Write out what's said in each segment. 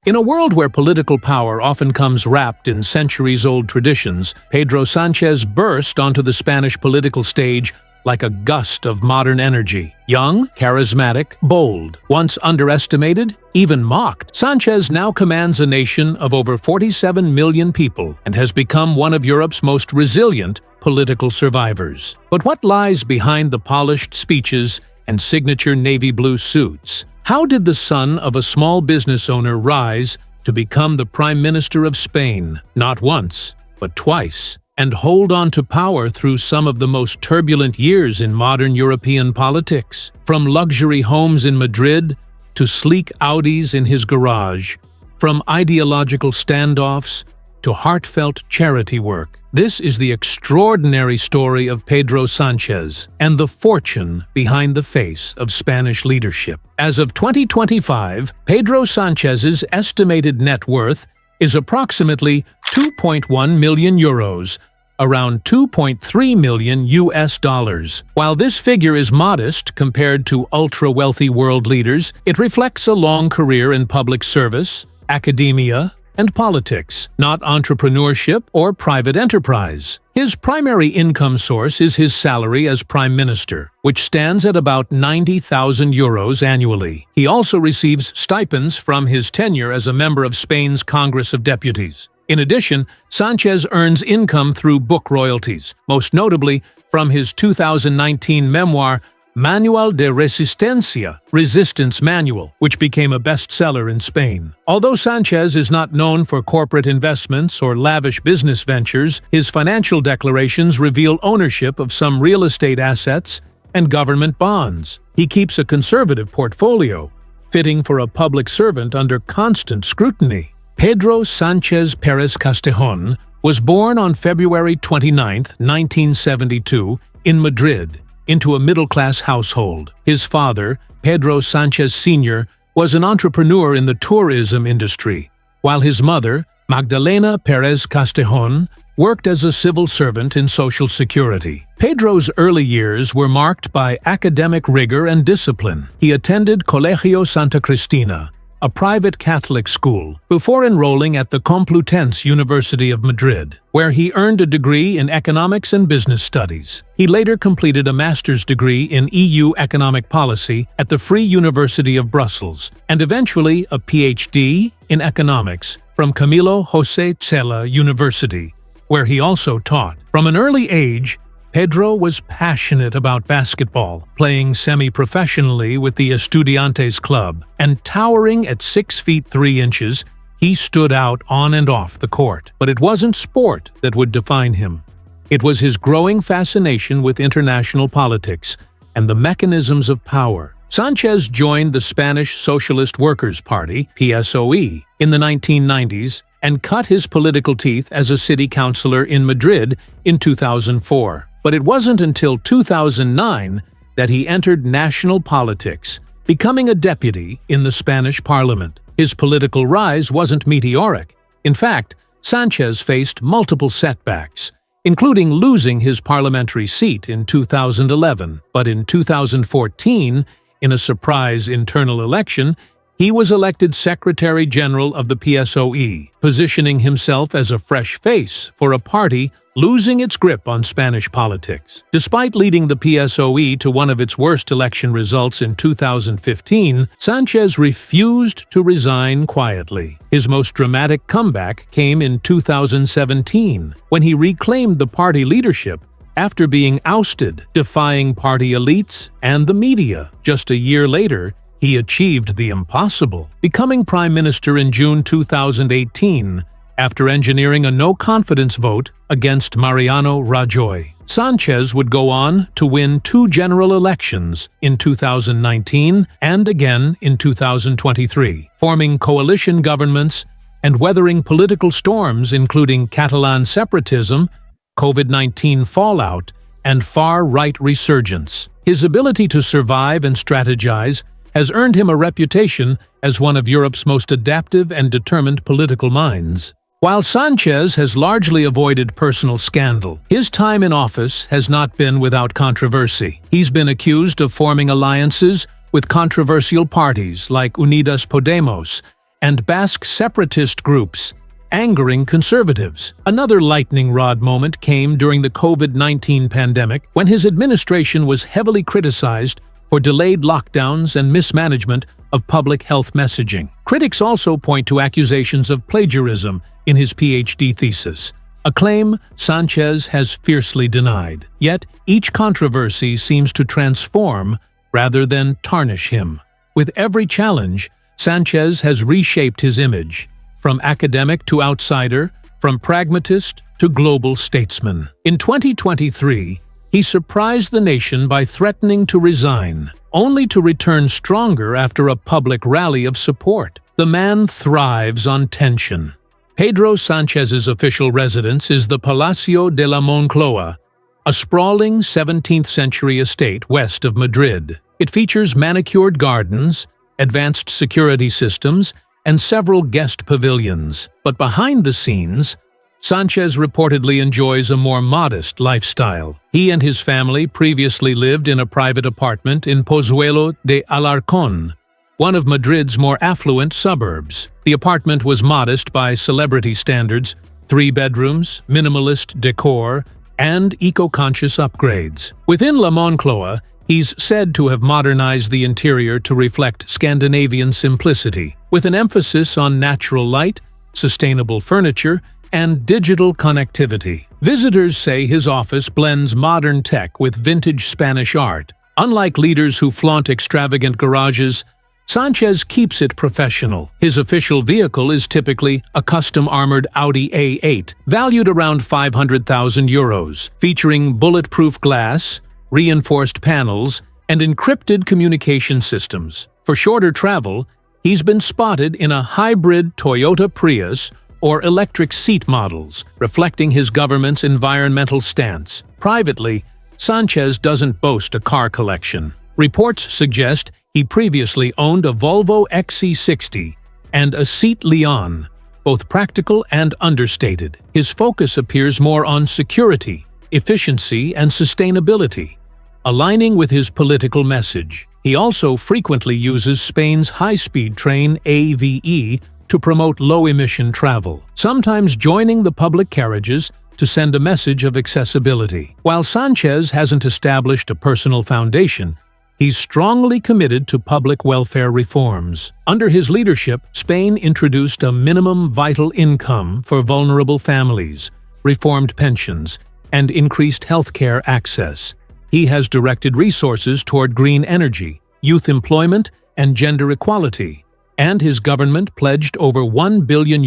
In a world where political power often comes wrapped in centuries-old traditions, Pedro Sánchez burst onto the Spanish political stage like a gust of modern energy. Young, charismatic, bold, once underestimated, even mocked, Sánchez now commands a nation of over 47 million people and has become one of Europe's most resilient political survivors. But what lies behind the polished speeches and signature navy blue suits? How did the son of a small business owner rise to become the Prime Minister of Spain, not once, but twice, and hold on to power through some of the most turbulent years in modern European politics? From luxury homes in Madrid to sleek Audis in his garage, from ideological standoffs to heartfelt charity work. This is the extraordinary story of Pedro Sánchez and the fortune behind the face of Spanish leadership. As of 2025, Pedro Sánchez's estimated net worth is approximately 2.1 million euros, around 2.3 million US dollars. While this figure is modest compared to ultra-wealthy world leaders, it reflects a long career in public service, academia, and politics, not entrepreneurship or private enterprise. His primary income source is his salary as Prime Minister, which stands at about 90,000 euros annually. He also receives stipends from his tenure as a member of Spain's Congress of Deputies. In addition, Sánchez earns income through book royalties, most notably from his 2019 memoir, Manual de Resistencia, Resistance Manual, which became a bestseller in Spain. Although Sánchez is not known for corporate investments or lavish business ventures, his financial declarations reveal ownership of some real estate assets and government bonds. He keeps a conservative portfolio, fitting for a public servant under constant scrutiny. Pedro Sánchez Pérez Castejón was born on February 29, 1972, in Madrid, into a middle-class household. His father, Pedro Sánchez Sr., was an entrepreneur in the tourism industry, while his mother, Magdalena Pérez Castejón, worked as a civil servant in Social Security. Pedro's early years were marked by academic rigor and discipline. He attended Colegio Santa Cristina, a private Catholic school, before enrolling at the Complutense University of Madrid, where he earned a degree in economics and business studies. He later completed a master's degree in EU economic policy at the Free University of Brussels, and eventually a PhD in economics from Camilo José Cela University, where he also taught. From an early age, Pedro was passionate about basketball, playing semi-professionally with the Estudiantes Club, and towering at 6 feet 3 inches, he stood out on and off the court. But it wasn't sport that would define him. It was his growing fascination with international politics and the mechanisms of power. Sánchez joined the Spanish Socialist Workers Party, PSOE, in the 1990s and cut his political teeth as a city councillor in Madrid in 2004. But it wasn't until 2009 that he entered national politics, becoming a deputy in the Spanish parliament. His political rise wasn't meteoric. In fact, Sánchez faced multiple setbacks, including losing his parliamentary seat in 2011. But in 2014, in a surprise internal election, he was elected Secretary General of the PSOE, positioning himself as a fresh face for a party losing its grip on Spanish politics. Despite leading the PSOE to one of its worst election results in 2015, Sánchez refused to resign quietly. His most dramatic comeback came in 2017, when he reclaimed the party leadership after being ousted, defying party elites and the media. Just a year later, he achieved the impossible, becoming Prime Minister in June 2018, after engineering a no-confidence vote against Mariano Rajoy. Sánchez would go on to win 2 general elections in 2019 and again in 2023, forming coalition governments and weathering political storms including Catalan separatism, COVID-19 fallout, and far-right resurgence. His ability to survive and strategize has earned him a reputation as one of Europe's most adaptive and determined political minds. While Sánchez has largely avoided personal scandal, his time in office has not been without controversy. He's been accused of forming alliances with controversial parties like Unidas Podemos and Basque separatist groups, angering conservatives. Another lightning rod moment came during the COVID-19 pandemic when his administration was heavily criticized for delayed lockdowns and mismanagement of public health messaging. Critics also point to accusations of plagiarism in his PhD thesis, a claim Sánchez has fiercely denied. Yet, each controversy seems to transform rather than tarnish him. With every challenge, Sánchez has reshaped his image, from academic to outsider, from pragmatist to global statesman. In 2023, he surprised the nation by threatening to resign, only to return stronger after a public rally of support. The man thrives on tension. Pedro Sánchez's official residence is the Palacio de la Moncloa, a sprawling 17th-century estate west of Madrid. It features manicured gardens, advanced security systems, and several guest pavilions. But behind the scenes, Sánchez reportedly enjoys a more modest lifestyle. He and his family previously lived in a private apartment in Pozuelo de Alarcón, one of Madrid's more affluent suburbs. The apartment was modest by celebrity standards: 3 bedrooms, minimalist decor, and eco-conscious upgrades. Within La Moncloa, he's said to have modernized the interior to reflect Scandinavian simplicity, with an emphasis on natural light, sustainable furniture, and digital connectivity. Visitors say his office blends modern tech with vintage Spanish art. Unlike leaders who flaunt extravagant garages, Sánchez keeps it professional. His official vehicle is typically a custom-armored Audi A8, valued around €500,000, featuring bulletproof glass, reinforced panels, and encrypted communication systems. For shorter travel, he's been spotted in a hybrid Toyota Prius or electric seat models, reflecting his government's environmental stance. Privately, Sánchez doesn't boast a car collection. Reports suggest he previously owned a Volvo XC60 and a Seat Leon, both practical and understated. His focus appears more on security, efficiency, and sustainability, aligning with his political message. He also frequently uses Spain's high-speed train AVE to promote low-emission travel, sometimes joining the public carriages to send a message of accessibility. While Sánchez hasn't established a personal foundation, he's strongly committed to public welfare reforms. Under his leadership, Spain introduced a minimum vital income for vulnerable families, reformed pensions, and increased healthcare access. He has directed resources toward green energy, youth employment, and gender equality, and his government pledged over €1 billion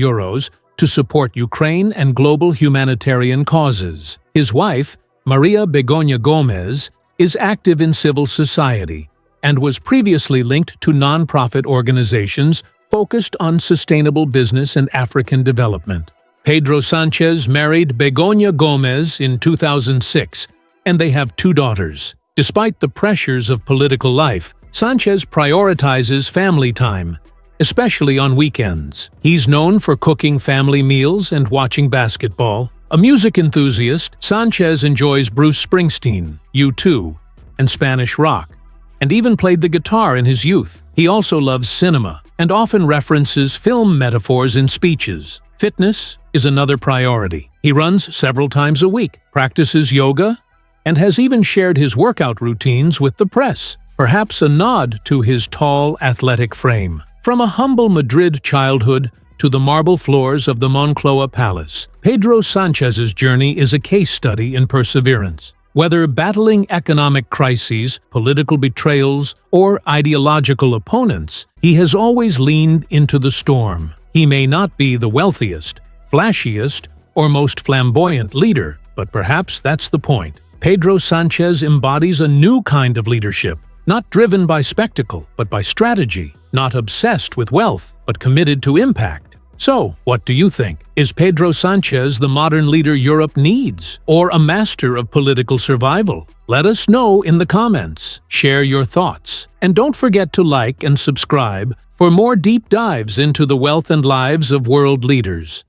to support Ukraine and global humanitarian causes. His wife, Maria Begoña Gómez, is active in civil society and was previously linked to non-profit organizations focused on sustainable business and African development. Pedro Sánchez married Begoña Gómez in 2006, and they have 2 daughters. Despite the pressures of political life, Sánchez prioritizes family time, especially on weekends. He's known for cooking family meals and watching basketball. A music enthusiast, Sánchez enjoys Bruce Springsteen, U2, and Spanish rock, and even played the guitar in his youth. He also loves cinema and often references film metaphors in speeches. Fitness is another priority. He runs several times a week, practices yoga, and has even shared his workout routines with the press, perhaps a nod to his tall, athletic frame. From a humble Madrid childhood to the marble floors of the Moncloa Palace, Pedro Sánchez's journey is a case study in perseverance. Whether battling economic crises, political betrayals, or ideological opponents, he has always leaned into the storm. He may not be the wealthiest, flashiest, or most flamboyant leader, but perhaps that's the point. Pedro Sánchez embodies a new kind of leadership, not driven by spectacle, but by strategy, not obsessed with wealth, but committed to impact. So, what do you think? Is Pedro Sánchez the modern leader Europe needs, or a master of political survival? Let us know in the comments. Share your thoughts. And don't forget to like and subscribe for more deep dives into the wealth and lives of world leaders.